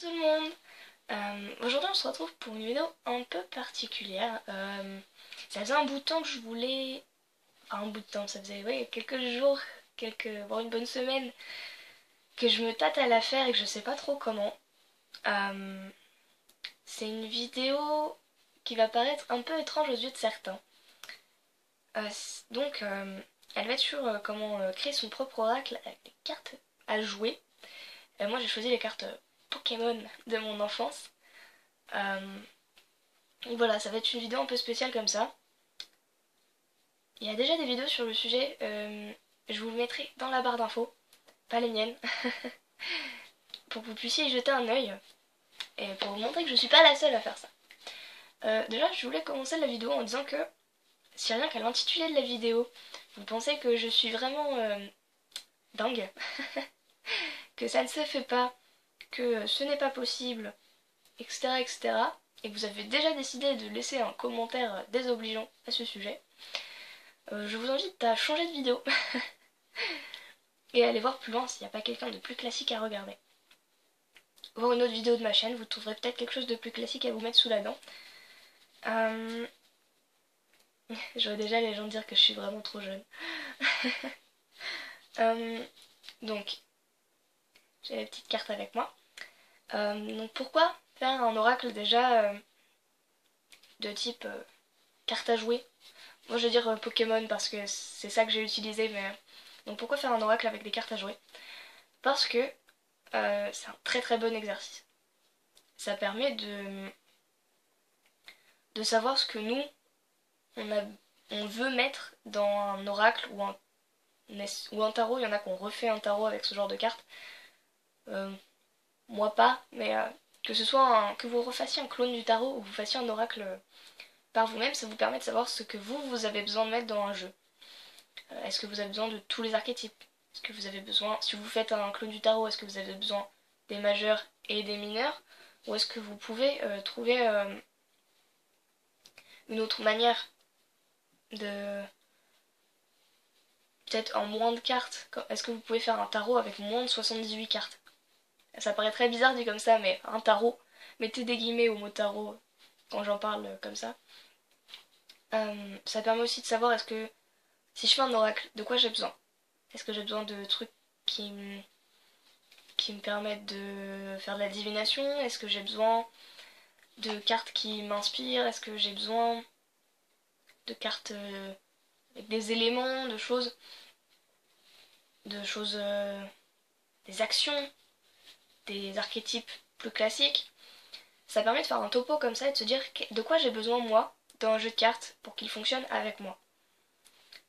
Tout le monde. Aujourd'hui on se retrouve pour une vidéo un peu particulière. Ça faisait un bout de temps que je voulais... Enfin un bout de temps, ça faisait quelques jours, voire une bonne semaine que je me tâte à la faire et que je sais pas trop comment. C'est une vidéo qui va paraître un peu étrange aux yeux de certains. Elle va être sur comment créer son propre oracle avec des cartes à jouer. Moi j'ai choisi les cartes Pokémon de mon enfance. Donc voilà, ça va être une vidéo un peu spéciale comme ça. Il y a déjà des vidéos sur le sujet, je vous le mettrai dans la barre d'infos, pas les miennes, pour que vous puissiez y jeter un œil et pour vous montrer que je suis pas la seule à faire ça. Déjà, je voulais commencer la vidéo en disant que si rien qu'à l'intitulé de la vidéo, vous pensez que je suis vraiment dingue, que ça ne se fait pas, que ce n'est pas possible, etc., etc., et que vous avez déjà décidé de laisser un commentaire désobligeant à ce sujet, je vous invite à changer de vidéo et à aller voir plus loin s'il n'y a pas quelqu'un de plus classique à regarder. Voir une autre vidéo de ma chaîne, vous trouverez peut-être quelque chose de plus classique à vous mettre sous la dent. Je vois déjà les gens dire que je suis vraiment trop jeune. Donc, j'ai les petites cartes avec moi. Donc pourquoi faire un oracle déjà de type carte à jouer? Moi je vais dire Pokémon parce que c'est ça que j'ai utilisé, mais... Donc pourquoi faire un oracle avec des cartes à jouer? Parce que c'est un très très bon exercice. Ça permet de savoir ce que nous, on veut mettre dans un oracle ou un tarot. Il y en a qui ont refait un tarot avec ce genre de cartes. Moi pas, mais que ce soit que vous refassiez un clone du tarot ou que vous fassiez un oracle par vous-même, ça vous permet de savoir ce que vous avez besoin de mettre dans un jeu. Est-ce que vous avez besoin de tous les archétypes? Est-ce que vous avez besoin, si vous faites un clone du tarot, est-ce que vous avez besoin des majeurs et des mineurs? Ou est-ce que vous pouvez trouver une autre manière de... Peut-être en moins de cartes? Est-ce que vous pouvez faire un tarot avec moins de 78 cartes? Ça paraît très bizarre dit comme ça, mais un tarot, mettez des guillemets au mot tarot quand j'en parle comme ça. Ça permet aussi de savoir est-ce que si je fais un oracle, de quoi j'ai besoin? Est-ce que j'ai besoin de trucs qui me permettent de faire de la divination? Est-ce que j'ai besoin de cartes qui m'inspirent? Est-ce que j'ai besoin de cartes avec des éléments, de choses, des actions, des archétypes plus classiques? Ça permet de faire un topo comme ça et de se dire de quoi j'ai besoin moi dans un jeu de cartes pour qu'il fonctionne avec moi.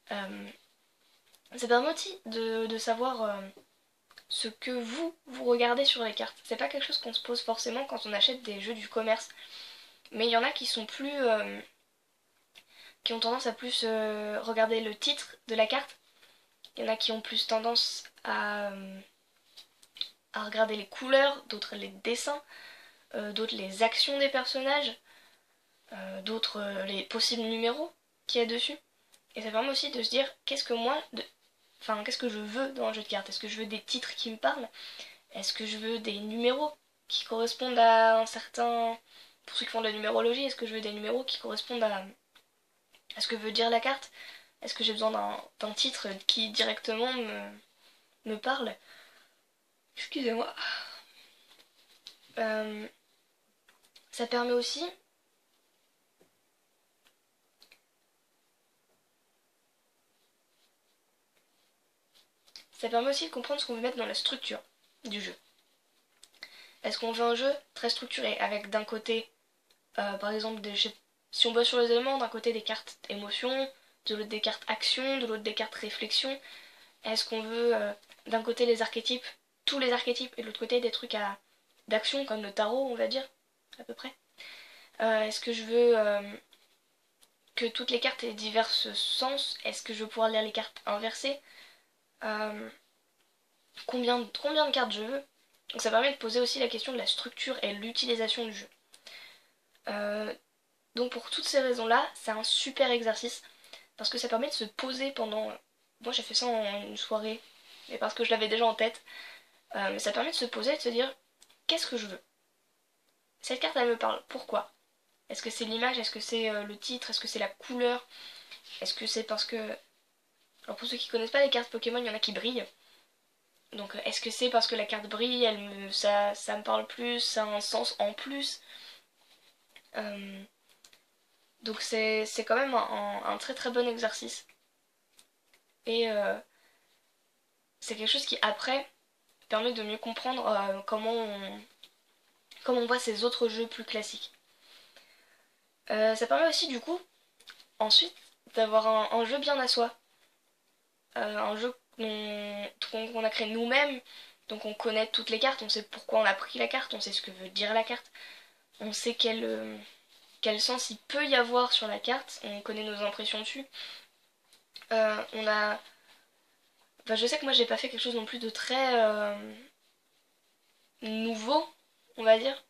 Ça permet aussi de savoir ce que vous regardez sur les cartes. C'est pas quelque chose qu'on se pose forcément quand on achète des jeux du commerce. Mais il y en a qui sont plus... qui ont tendance à plus regarder le titre de la carte. Il y en a qui ont plus tendance à regarder les couleurs, d'autres les dessins, d'autres les actions des personnages, d'autres les possibles numéros qu'il y a dessus. Et ça permet aussi de se dire qu'est-ce que je veux dans un jeu de cartes? Est-ce que je veux des titres qui me parlent? Est-ce que je veux des numéros qui correspondent à un certain... Pour ceux qui font de la numérologie, est-ce que je veux des numéros qui correspondent à ce que veut dire la carte? Est-ce que j'ai besoin d'un titre qui directement me parle? Excusez-moi. Ça permet aussi... Ça permet aussi de comprendre ce qu'on veut mettre dans la structure du jeu. Est-ce qu'on veut un jeu très structuré avec d'un côté, par exemple, si on bosse sur les éléments, d'un côté des cartes émotion, de l'autre des cartes action, de l'autre des cartes réflexion? Est-ce qu'on veut d'un côté les archétypes, tous les archétypes, et de l'autre côté des trucs d'action comme le tarot, on va dire, à peu près? Est-ce que je veux que toutes les cartes aient divers sens? Est-ce que je veux pouvoir lire les cartes inversées? Combien de cartes je veux? Donc ça permet de poser aussi la question de la structure et l'utilisation du jeu. Donc pour toutes ces raisons-là, c'est un super exercice parce que ça permet de se poser pendant... Moi j'ai fait ça en une soirée, mais parce que je l'avais déjà en tête. Mais ça permet de se poser et de se dire qu'est-ce que je veux? cette carte elle me parle. Pourquoi? Est-ce que c'est l'image? Est-ce que c'est le titre? Est-ce que c'est la couleur? Est-ce que c'est parce que... Alors pour ceux qui connaissent pas les cartes Pokémon, il y en a qui brillent. Donc est-ce que c'est parce que la carte brille, ça me parle plus, ça a un sens en plus? Donc c'est quand même un très très bon exercice. Et c'est quelque chose qui après permet de mieux comprendre comment on voit ces autres jeux plus classiques. Ça permet aussi du coup ensuite d'avoir un jeu bien à soi. Un jeu qu'on a créé nous-mêmes, donc on connaît toutes les cartes, on sait pourquoi on a pris la carte, on sait ce que veut dire la carte, on sait quel sens il peut y avoir sur la carte, on connaît nos impressions dessus. On a... Enfin, je sais que moi j'ai pas fait quelque chose non plus de très nouveau, on va dire.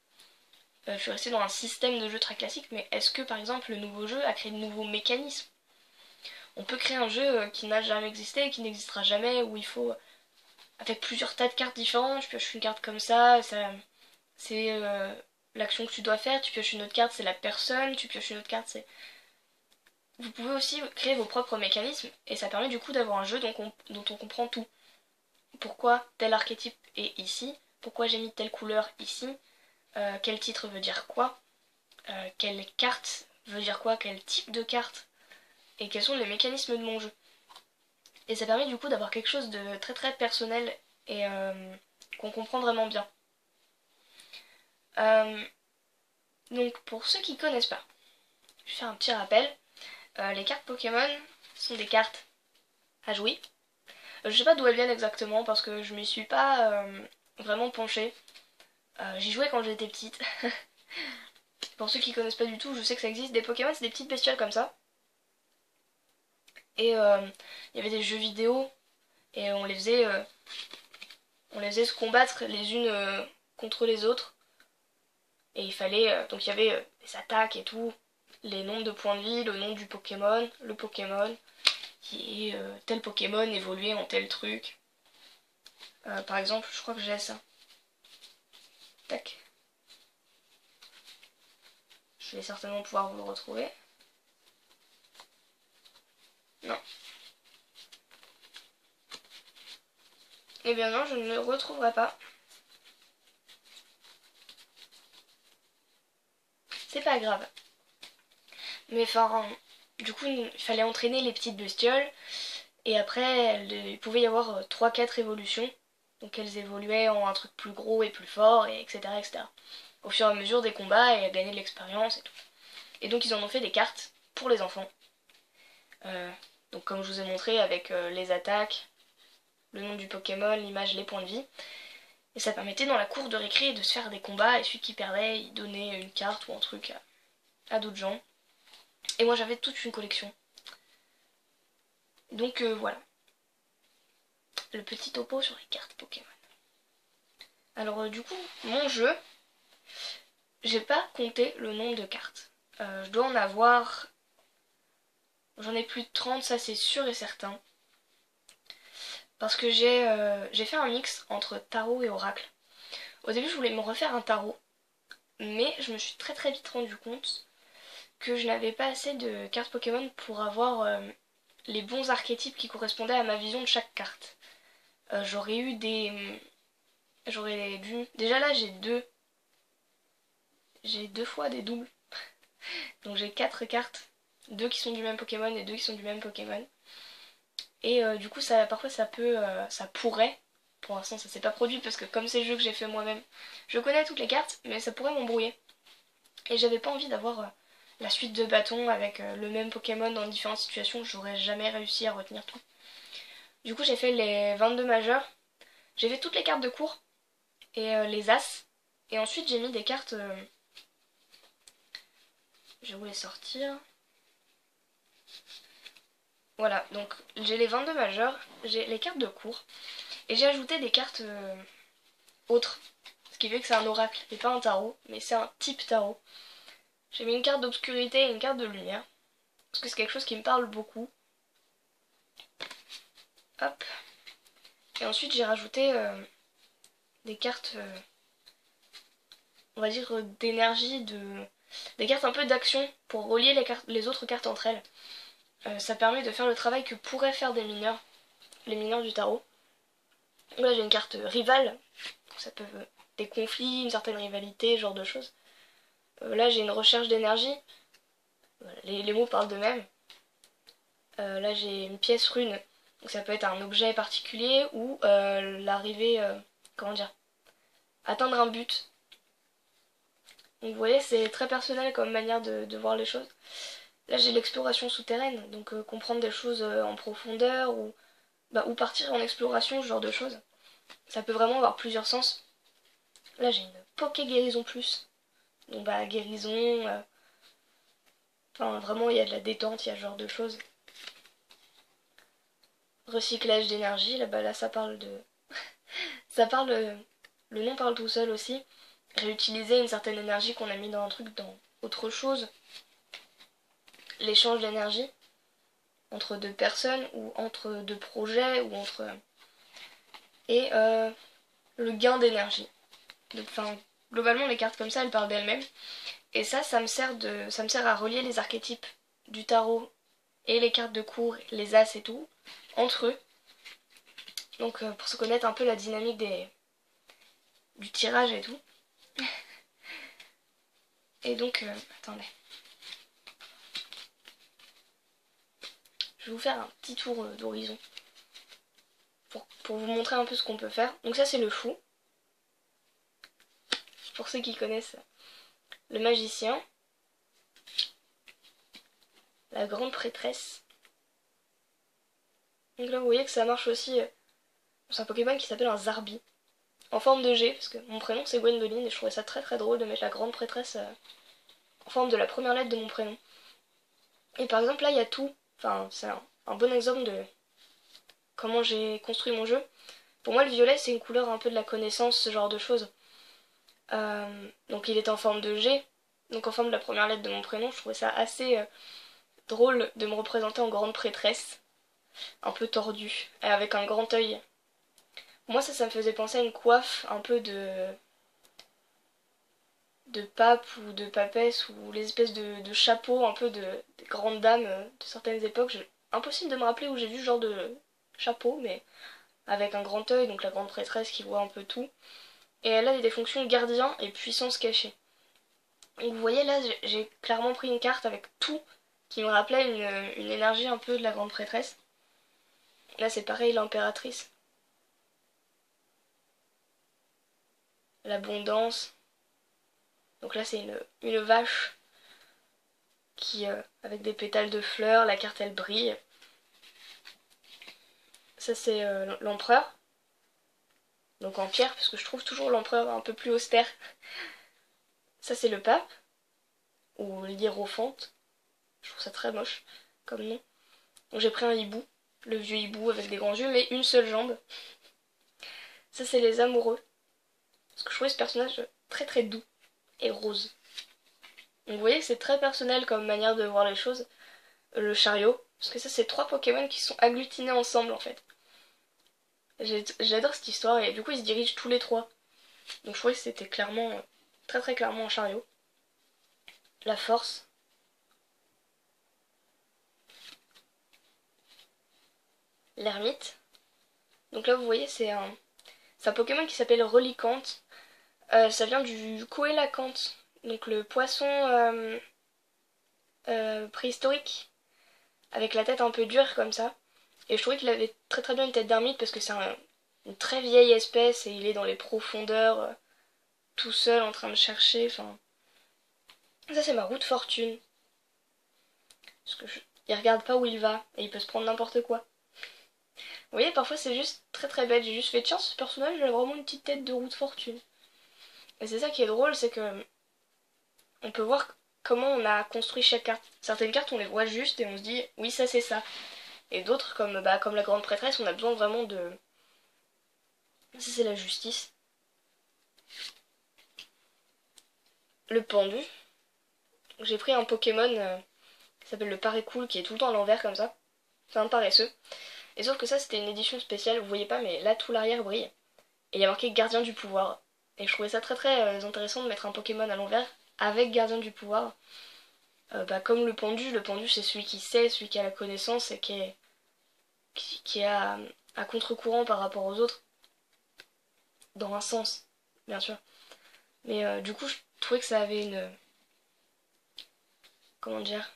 Je suis restée dans un système de jeu très classique, mais est-ce que par exemple le nouveau jeu a créé de nouveaux mécanismes? On peut créer un jeu qui n'a jamais existé, qui n'existera jamais, où il faut, avec plusieurs tas de cartes différentes, je pioche une carte comme ça c'est l'action que tu dois faire, tu pioches une autre carte, c'est la personne, tu pioches une autre carte, c'est... Vous pouvez aussi créer vos propres mécanismes, et ça permet du coup d'avoir un jeu dont on comprend tout. Pourquoi tel archétype est ici, pourquoi j'ai mis telle couleur ici, quel titre veut dire quoi, quelle carte veut dire quoi, quel type de carte, et quels sont les mécanismes de mon jeu. Et ça permet du coup d'avoir quelque chose de très très personnel et qu'on comprend vraiment bien. Donc pour ceux qui connaissent pas, je vais faire un petit rappel. Les cartes Pokémon sont des cartes à jouer. Je sais pas d'où elles viennent exactement parce que je m'y suis pas vraiment penchée. J'y jouais quand j'étais petite. Pour ceux qui connaissent pas du tout, je sais que ça existe. Des Pokémon, c'est des petites bestioles comme ça. Et il y avait des jeux vidéo et on les faisait se combattre les unes contre les autres. Et il fallait... donc il y avait des attaques et tout, les nombres de points de vie, le nom du Pokémon, le Pokémon, qui est tel Pokémon évolué en tel truc. Par exemple, je crois que j'ai ça. Tac. Je vais certainement pouvoir vous le retrouver. Non. Eh bien non, je ne le retrouverai pas. C'est pas grave. Mais enfin, du coup, il fallait entraîner les petites bestioles. Et après, il pouvait y avoir 3-4 évolutions. Donc elles évoluaient en un truc plus gros et plus fort, et etc., etc. Au fur et à mesure des combats et à gagner de l'expérience et tout. Et donc ils en ont fait des cartes pour les enfants. Donc comme je vous ai montré avec les attaques, le nom du Pokémon, l'image, les points de vie. Et ça permettait dans la cour de récré de se faire des combats et celui qui perdait, il donnait une carte ou un truc à d'autres gens. Et moi j'avais toute une collection. Donc voilà. Le petit topo sur les cartes Pokémon. Alors du coup, mon jeu, j'ai pas compté le nombre de cartes. Je dois en avoir... J'en ai plus de 30, ça c'est sûr et certain. Parce que j'ai fait un mix entre tarot et oracle. Au début je voulais me refaire un tarot. Mais je me suis très très vite rendu compte que je n'avais pas assez de cartes Pokémon pour avoir les bons archétypes qui correspondaient à ma vision de chaque carte. J'aurais eu des... J'aurais dû... Déjà là j'ai deux. J'ai deux fois des doubles. Donc j'ai 4 cartes. Deux qui sont du même Pokémon et deux qui sont du même Pokémon. Et du coup ça parfois ça peut... ça pourrait... Pour l'instant ça s'est pas produit parce que comme c'est le jeu que j'ai fait moi-même, je connais toutes les cartes, mais ça pourrait m'embrouiller. Et j'avais pas envie d'avoir la suite de bâtons avec le même Pokémon dans différentes situations, j'aurais jamais réussi à retenir tout. Du coup j'ai fait les 22 majeurs, j'ai fait toutes les cartes de cours et les as, et ensuite j'ai mis des cartes... je vais vous les sortir. Voilà, donc j'ai les 22 majeurs, j'ai les cartes de cours, et j'ai ajouté des cartes autres, ce qui fait que c'est un oracle et pas un tarot, mais c'est un type tarot. J'ai mis une carte d'obscurité et une carte de lumière, parce que c'est quelque chose qui me parle beaucoup. Hop. Et ensuite j'ai rajouté des cartes on va dire, d'énergie, des cartes un peu d'action pour relier les autres cartes entre elles. Ça permet de faire le travail que pourraient faire les mineurs du tarot. Là j'ai une carte rivale, ça peut des conflits, une certaine rivalité, ce genre de choses. Là j'ai une recherche d'énergie, voilà, les mots parlent d'eux-mêmes. Là j'ai une pièce rune, donc ça peut être un objet particulier ou l'arrivée, comment dire, atteindre un but. Donc vous voyez, c'est très personnel comme manière de voir les choses. Là j'ai l'exploration souterraine, donc comprendre des choses en profondeur ou partir en exploration, ce genre de choses. Ça peut vraiment avoir plusieurs sens. Là j'ai une Poké guérison plus. Donc bah guérison, enfin vraiment il y a de la détente, il y a ce genre de choses. Recyclage d'énergie, là ça parle de. Ça parle. Le nom parle tout seul aussi. Réutiliser une certaine énergie qu'on a mis dans un truc dans autre chose. L'échange d'énergie entre deux personnes ou entre deux projets ou entre. Et le gain d'énergie. Enfin, globalement les cartes comme ça elles parlent d'elles-mêmes. Et ça me sert à relier les archétypes du tarot et les cartes de cour, les as et tout, entre eux. Donc pour se connaître un peu la dynamique du tirage et tout. Et donc, attendez. Je vais vous faire un petit tour d'horizon pour vous montrer un peu ce qu'on peut faire. Donc ça c'est le fou. Pour ceux qui connaissent le magicien. La grande prêtresse. Donc là vous voyez que ça marche aussi. C'est un Pokémon qui s'appelle un Zarbi. En forme de G, parce que mon prénom c'est Gwendoline et je trouvais ça très très drôle de mettre la grande prêtresse en forme de la première lettre de mon prénom. Et par exemple là il y a tout. Enfin c'est un bon exemple de comment j'ai construit mon jeu. Pour moi le violet c'est une couleur un peu de la connaissance, ce genre de choses. Donc il est en forme de G, donc en forme de la première lettre de mon prénom. Je trouvais ça assez drôle de me représenter en grande prêtresse, un peu tordue, avec un grand œil. Moi ça me faisait penser à une coiffe un peu de pape ou de papesse ou les espèces de chapeaux un peu des grandes dames de certaines époques. Impossible de me rappeler où j'ai vu ce genre de chapeau, mais avec un grand œil, donc la grande prêtresse qui voit un peu tout. Et elle a des fonctions gardien et puissance cachée. Donc vous voyez là j'ai clairement pris une carte avec tout qui me rappelait une énergie un peu de la grande prêtresse. Là c'est pareil, l'impératrice. L'abondance. Donc là c'est une vache qui avec des pétales de fleurs, la carte elle brille. Ça c'est l'empereur. Donc en pierre, parce que je trouve toujours l'empereur un peu plus austère. Ça c'est le pape. Ou l'hiérophante. Je trouve ça très moche comme nom. Donc j'ai pris un hibou, le vieux hibou avec des grands yeux, mais une seule jambe. Ça c'est les amoureux. Parce que je trouvais ce personnage très très doux et rose. Donc vous voyez que c'est très personnel comme manière de voir les choses. Le chariot, parce que ça c'est trois Pokémon qui sont agglutinés ensemble en fait. J'adore cette histoire et du coup ils se dirigent tous les trois. Donc je trouvais que c'était clairement, très très clairement un chariot. La force. L'ermite. Donc là vous voyez c'est un Pokémon qui s'appelle Reliquante. Ça vient du coélacanthe, donc le poisson préhistorique, avec la tête un peu dure comme ça. Et je trouvais qu'il avait très très bien une tête d'ermite parce que c'est une très vieille espèce et il est dans les profondeurs, tout seul en train de chercher. Enfin, ça c'est ma roue de fortune. Parce que il regarde pas où il va et il peut se prendre n'importe quoi. Vous voyez, parfois c'est juste très très bête. J'ai juste fait tiens, ce personnage il a vraiment une petite tête de roue de fortune. Et c'est ça qui est drôle, c'est que on peut voir comment on a construit chaque carte. Certaines cartes on les voit juste et on se dit oui ça c'est ça. Et d'autres comme la grande prêtresse on a besoin vraiment de. Ça c'est la justice. Le pendu. J'ai pris un Pokémon qui s'appelle le Parécool qui est tout le temps à l'envers comme ça. C'est un paresseux. Et sauf que ça c'était une édition spéciale, vous voyez pas mais là tout l'arrière brille. Et il y a marqué gardien du pouvoir. Et je trouvais ça très très intéressant de mettre un Pokémon à l'envers avec gardien du pouvoir. Comme le pendu c'est celui qui sait, celui qui a la connaissance et qui est à contre-courant par rapport aux autres, dans un sens, bien sûr. Mais du coup, je trouvais que ça avait une... Comment dire?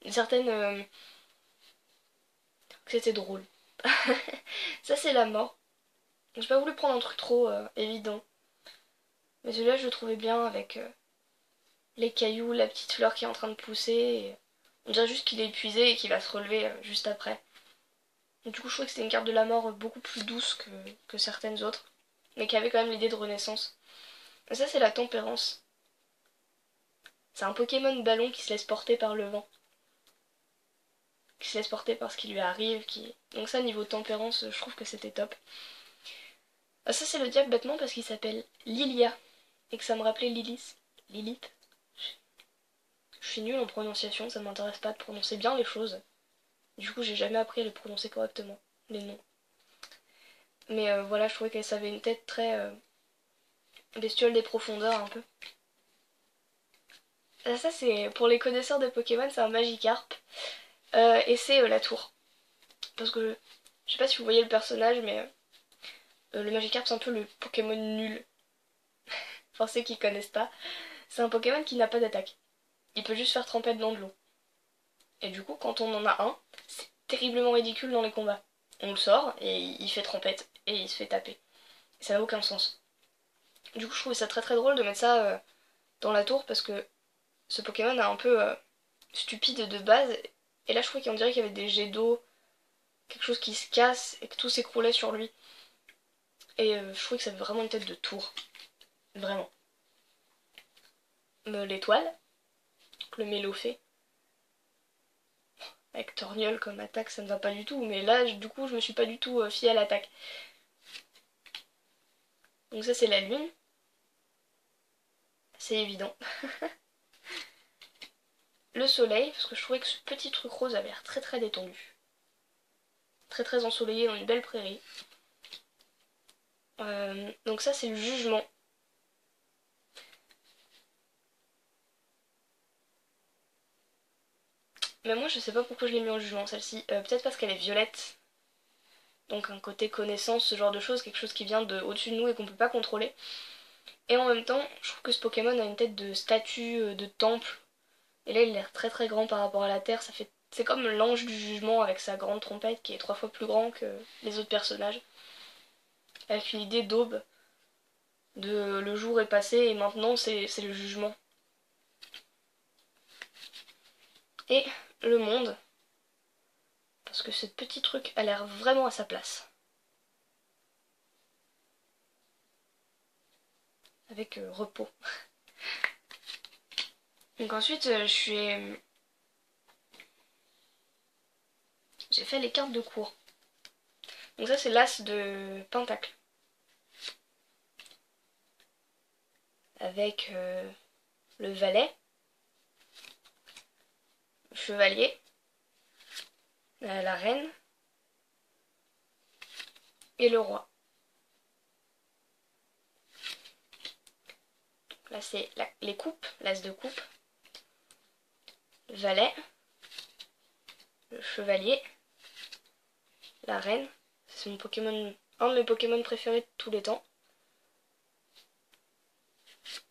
Une certaine... que c'était drôle. Ça, c'est la mort. J'ai pas voulu prendre un truc trop évident. Mais celui-là, je le trouvais bien avec les cailloux, la petite fleur qui est en train de pousser. Et on dirait juste qu'il est épuisé et qu'il va se relever juste après. Et du coup, je trouvais que c'était une carte de la mort beaucoup plus douce que certaines autres. Mais qui avait quand même l'idée de renaissance. Et ça, c'est la tempérance. C'est un Pokémon ballon qui se laisse porter par le vent. Qui se laisse porter par ce qui lui arrive. Donc ça, niveau tempérance, je trouve que c'était top. Ça, c'est le diable bêtement parce qu'il s'appelle Lilia. Et que ça me rappelait Lilith. Lilith. Je suis nulle en prononciation, ça ne m'intéresse pas de prononcer bien les choses. Du coup, j'ai jamais appris à les prononcer correctement, les noms. Mais voilà, je trouvais qu'elle avait une tête très bestiole des profondeurs un peu. Ça, c'est pour les connaisseurs de Pokémon, c'est un Magikarp. Et c'est la tour. Parce que je sais pas si vous voyez le personnage, mais le Magikarp, c'est un peu le Pokémon nul. Enfin, ceux qui connaissent pas. C'est un Pokémon qui n'a pas d'attaque. Il peut juste faire trempette dans de l'eau. Et du coup, quand on en a un, c'est terriblement ridicule dans les combats. On le sort et il fait trompette et il se fait taper. Et ça n'a aucun sens. Du coup, je trouvais ça très très drôle de mettre ça dans la tour parce que ce Pokémon est un peu stupide de base. Et là, je trouvais qu'on dirait qu'il y avait des jets d'eau, quelque chose qui se casse et que tout s'écroulait sur lui. Et je trouvais que ça avait vraiment une tête de tour. Vraiment. L'étoile, le Mélophée, avec Torgnole comme attaque, ça ne va pas du tout. Mais là, du coup, je me suis pas du tout fiée à l'attaque. Donc ça, c'est la lune. C'est évident. Le soleil, parce que je trouvais que ce petit truc rose avait l'air très très détendu. Très très ensoleillé dans une belle prairie. Donc ça, c'est le jugement. Mais moi, je sais pas pourquoi je l'ai mis en jugement, celle-ci. Peut-être parce qu'elle est violette. Donc un côté connaissance, ce genre de choses, quelque chose qui vient de au-dessus de nous et qu'on peut pas contrôler. Et en même temps, je trouve que ce Pokémon a une tête de statue, de temple. Et là, il a l'air très très grand par rapport à la Terre. C'est comme l'ange du jugement avec sa grande trompette qui est 3 fois plus grand que les autres personnages. Avec une idée d'aube. De le jour est passé et maintenant c'est le jugement. Et le monde. Parce que ce petit truc a l'air vraiment à sa place. Avec repos. Donc ensuite, j'ai fait les cartes de cours. Donc ça, c'est l'as de Pentacle. Avec le valet, le chevalier, la reine et le roi. Là, c'est les coupes, l'as de coupe, le valet, le chevalier, la reine. C'est un de mes Pokémon préférés de tous les temps.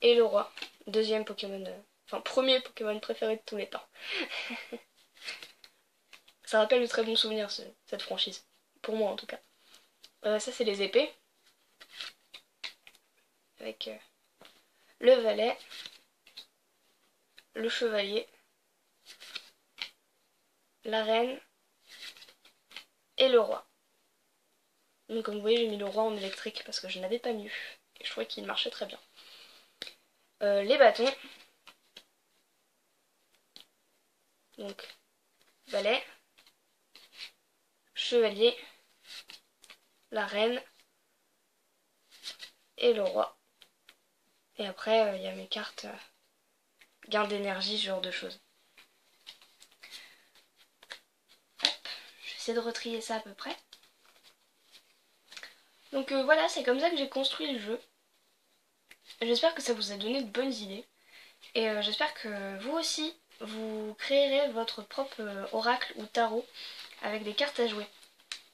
Et le roi, deuxième Pokémon, enfin premier Pokémon préféré de tous les temps. Ça rappelle de très bons souvenirs cette franchise, pour moi en tout cas. Ça c'est les épées, avec le valet, le chevalier, la reine et le roi. Donc comme vous voyez, j'ai mis le roi en électrique parce que je n'avais pas mieux. Et je trouvais qu'il marchait très bien. Les bâtons. Donc, valet, chevalier, la reine et le roi. Et après, il y a mes cartes gain d'énergie, ce genre de choses. Hop, je vais essayer de retrier ça à peu près. Donc voilà, c'est comme ça que j'ai construit le jeu. J'espère que ça vous a donné de bonnes idées. Et j'espère que vous aussi, vous créerez votre propre oracle ou tarot avec des cartes à jouer.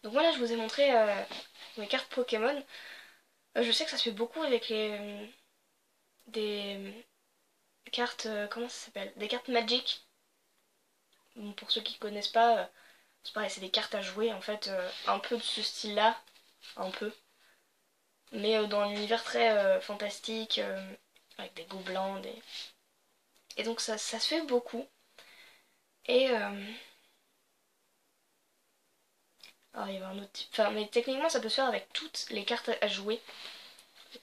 Donc voilà, je vous ai montré mes cartes Pokémon. Je sais que ça se fait beaucoup avec des cartes, comment ça s'appelle? Des cartes Magic. Bon, pour ceux qui connaissent pas, c'est pareil, c'est des cartes à jouer en fait, un peu de ce style-là, un peu. Mais dans un univers très fantastique, avec des gobelins, des... Et donc ça se fait beaucoup. Et... alors il y avait un autre type... Enfin, mais techniquement ça peut se faire avec toutes les cartes à jouer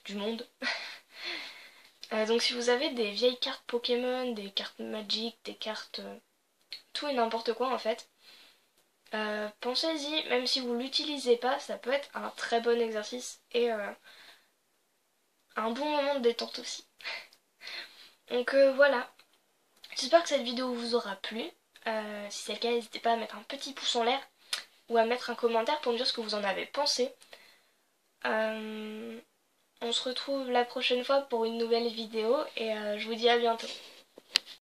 du monde. Donc si vous avez des vieilles cartes Pokémon, des cartes Magic, des cartes... tout et n'importe quoi en fait, pensez-y, même si vous l'utilisez pas, ça peut être un très bon exercice et un bon moment de détente aussi. Donc voilà, j'espère que cette vidéo vous aura plu. Si c'est le cas, n'hésitez pas à mettre un petit pouce en l'air ou à mettre un commentaire pour me dire ce que vous en avez pensé. On se retrouve la prochaine fois pour une nouvelle vidéo et je vous dis à bientôt.